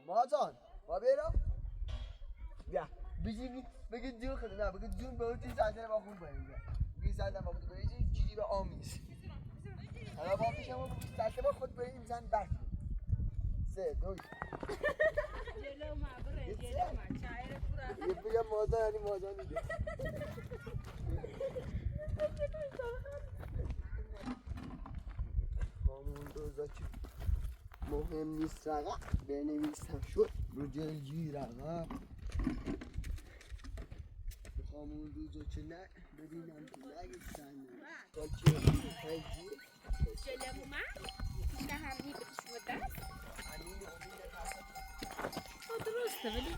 مازن با بیرو بیا بگی بگی جون خدا نه بگی جون به اون سنده با خون بریم بگی سنده با خود بریم جیری به آمیز حالا با پیشم بگی سنده با خود بریم زن برد 3 2 جلو ما بره جلو ما شاعر پورا یه بگم مازن یعنی مازن دیگه خامون دوزا چی مهم نیست رقا بنویسم شد رو جلجی رقا خامون دوزا چه نه ببینم تو نگیستن تا چه هجی جلو ما نه همین بشو دست درسته ولی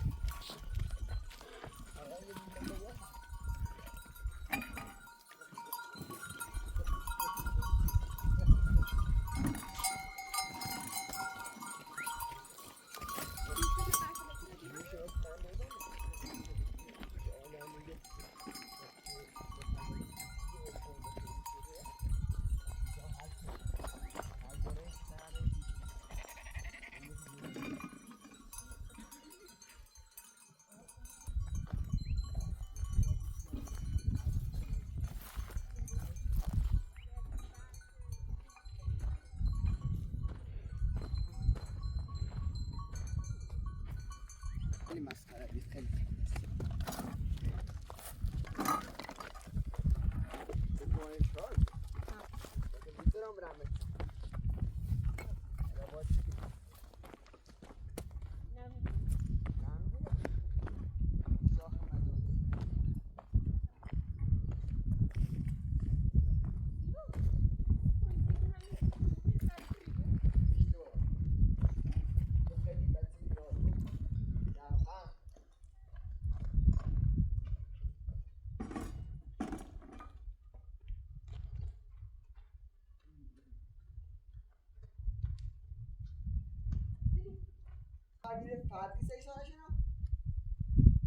خیلی مسخره بود خیلی Davide Fatti sei sono?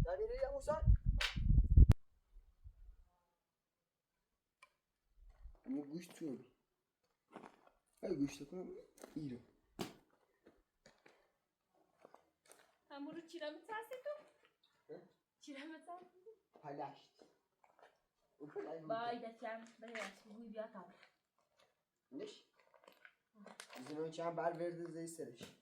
Davide Yamusan? اما گوشت چون ای گوشت کنم ایرو همون رو چی را میترسی تو؟ چی را میترسی تو؟ پلشت بای دستم بایدش بگوی بیا کار نش؟ زنان چند بر ورده زی سرش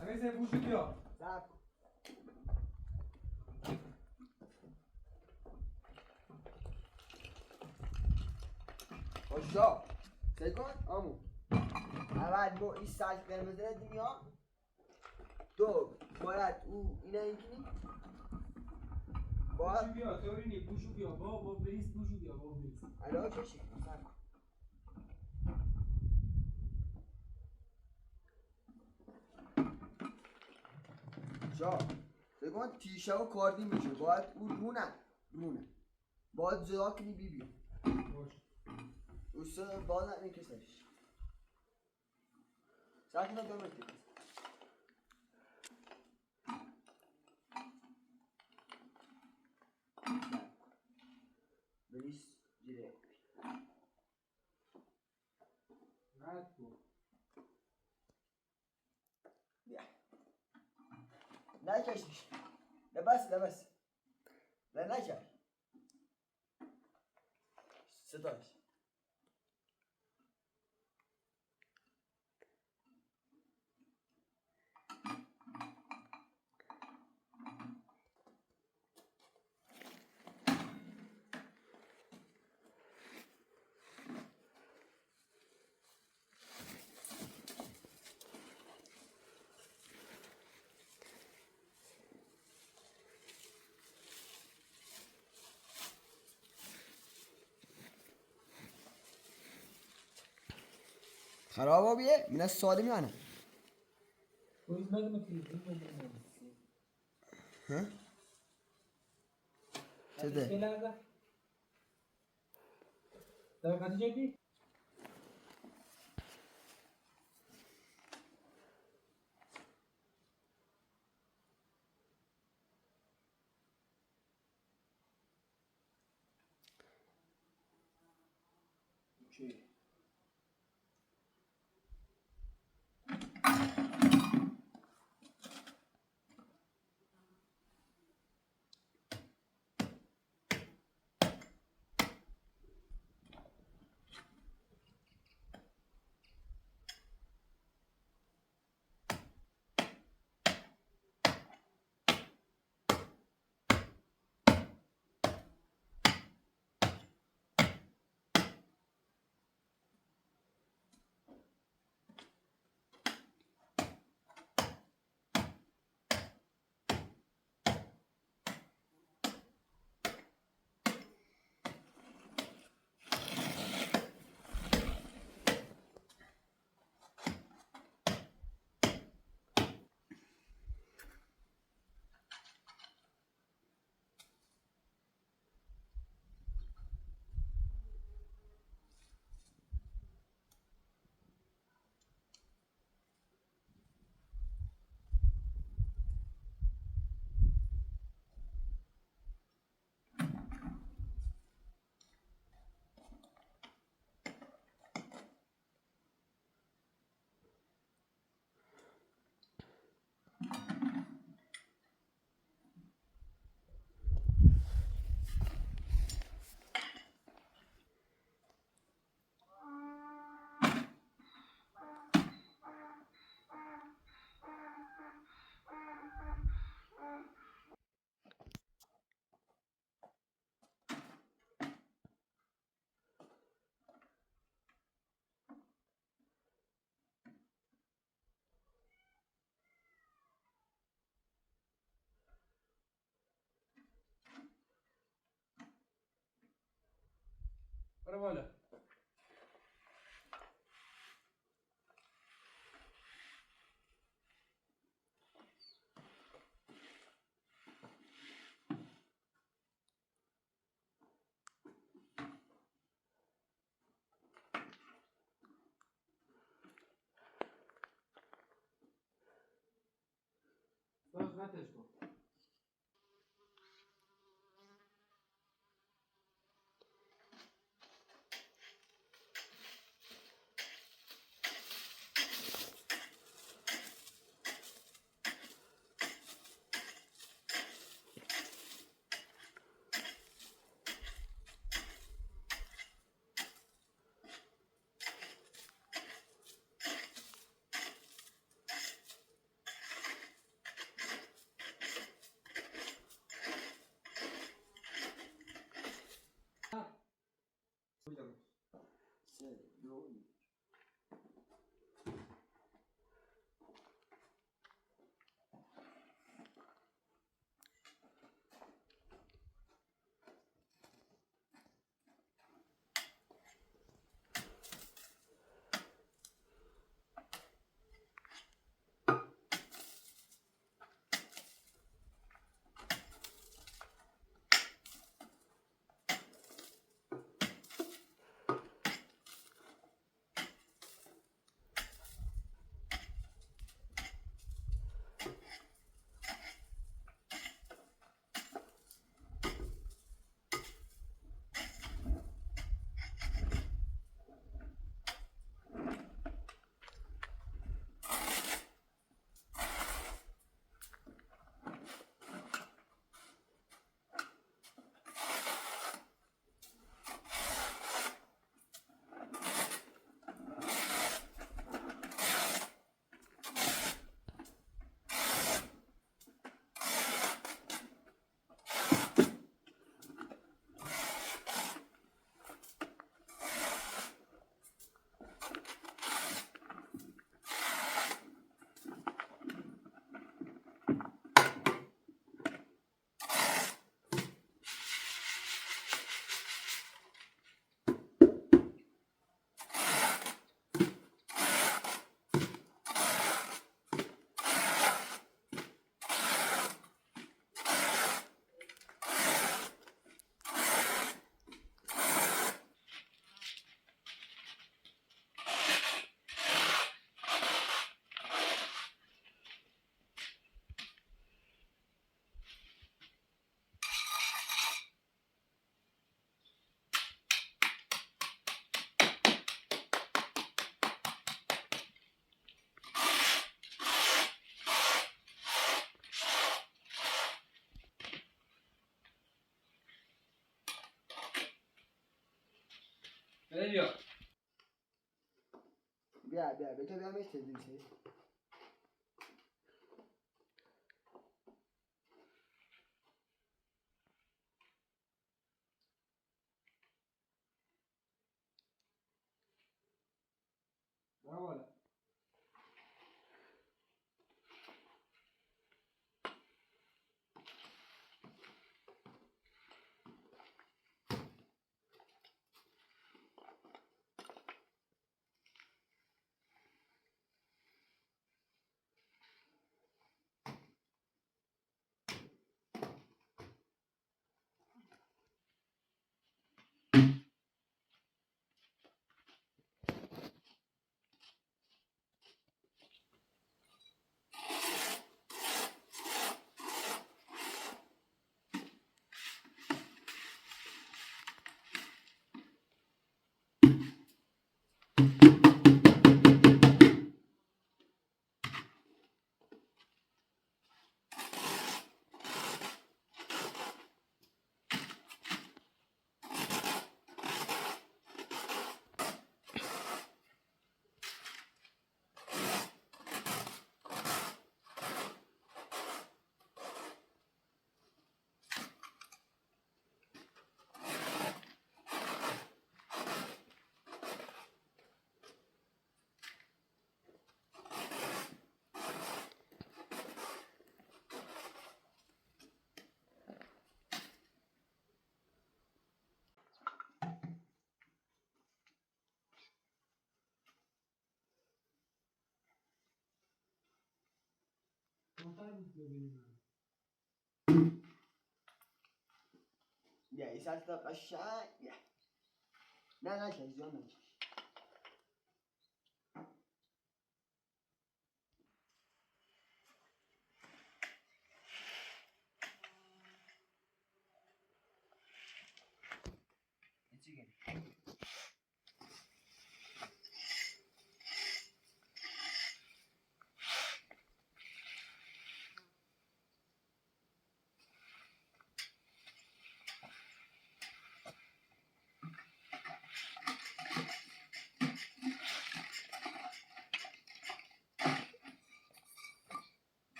Avete fucito? Zappo. Hoşça. Sekon amu. اول با این ساز قرمز دنیا دو باید او اینا اینکنی باید بوشو بیا تورینی بوشو بیا با بریز بوشو بیا با بریز الان چشی جا بگم تیشه و کاردی میشه باید او رونه باید جدا کنی بی بیا باش Usta bazen ne keser. Sakin ol devam et. Veris direkt. Ecco. Ya. Ne keşmiş? Lebas. Lan ne keş? Sıdaş. خرابه بیه من السالم يعني Pois mais uma crise, ها كده Gelada. Tabii kaçı cephi? şey Ora olha. Vamos lá, Tesco. بیا بیا به تو بیا میشه دیگه. برو بالا بیا این سطح قشنگ بیا. نه نکش جان نکش.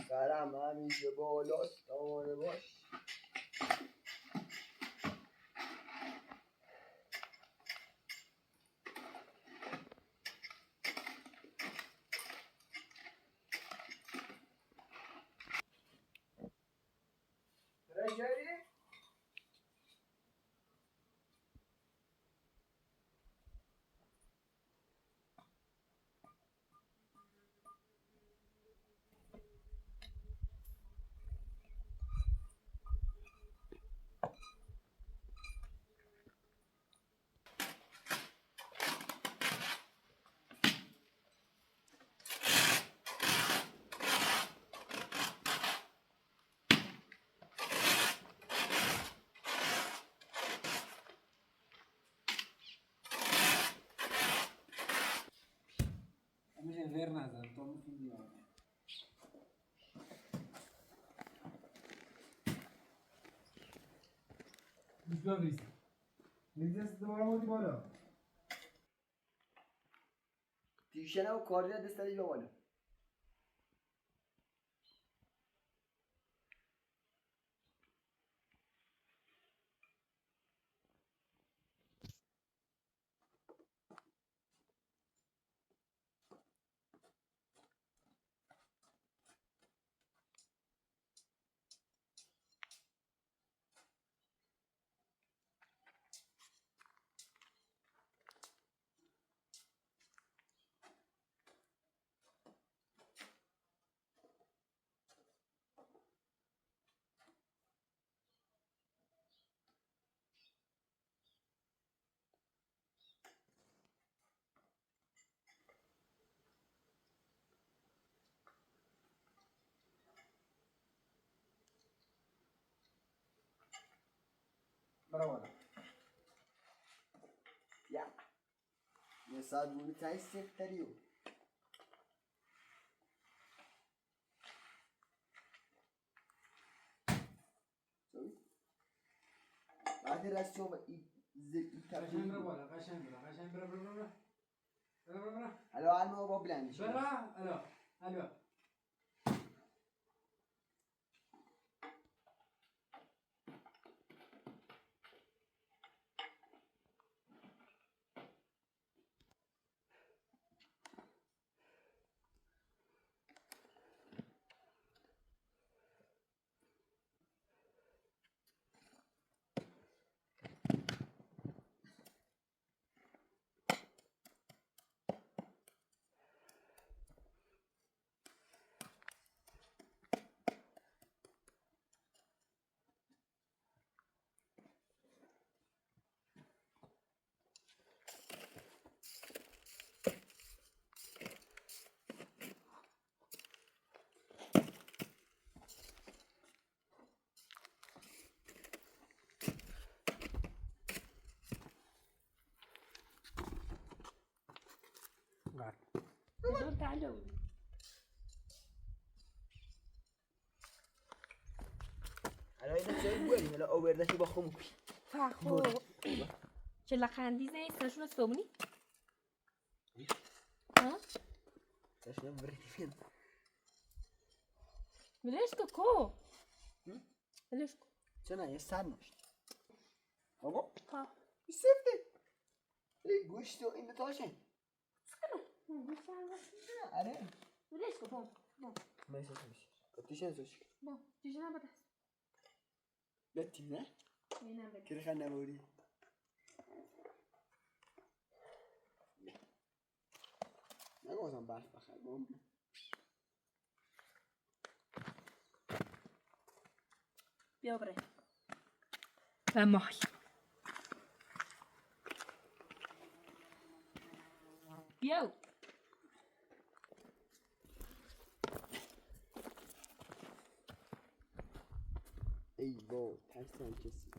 سرم همیشه بالاست آماده باش. رجالی میشه ور نزن تا میتونی بیان بیشتر بریز دست دوباره موندی بالا تیشنه و کاری دست داری بیا بالا. برو بالا بیا یه ساعت بودی تایی سیف داریو. بعد رسوم قشنگ برو بالا قشنگ برو قشنگ برو برو برو برو برو برو الو علمو با بلندش برو الو الو بدون تعلم الو اینا چه بودی الو آوردشی با خمو فخو چه خندیزه ایستاشون صبونی ها داشتم بردیم ولش کو ولش کو چه نه یه سر نشت بابا ها سفته ای گوشت و این تاشه آره ولش کو بom میشه میشه کتیشه نزوش bom دیگه نباید لطیم نه اینم بده که خنده بودی نگوزم برف بخیر بام بیا بره و ماهی بیا ای با ترسم کسی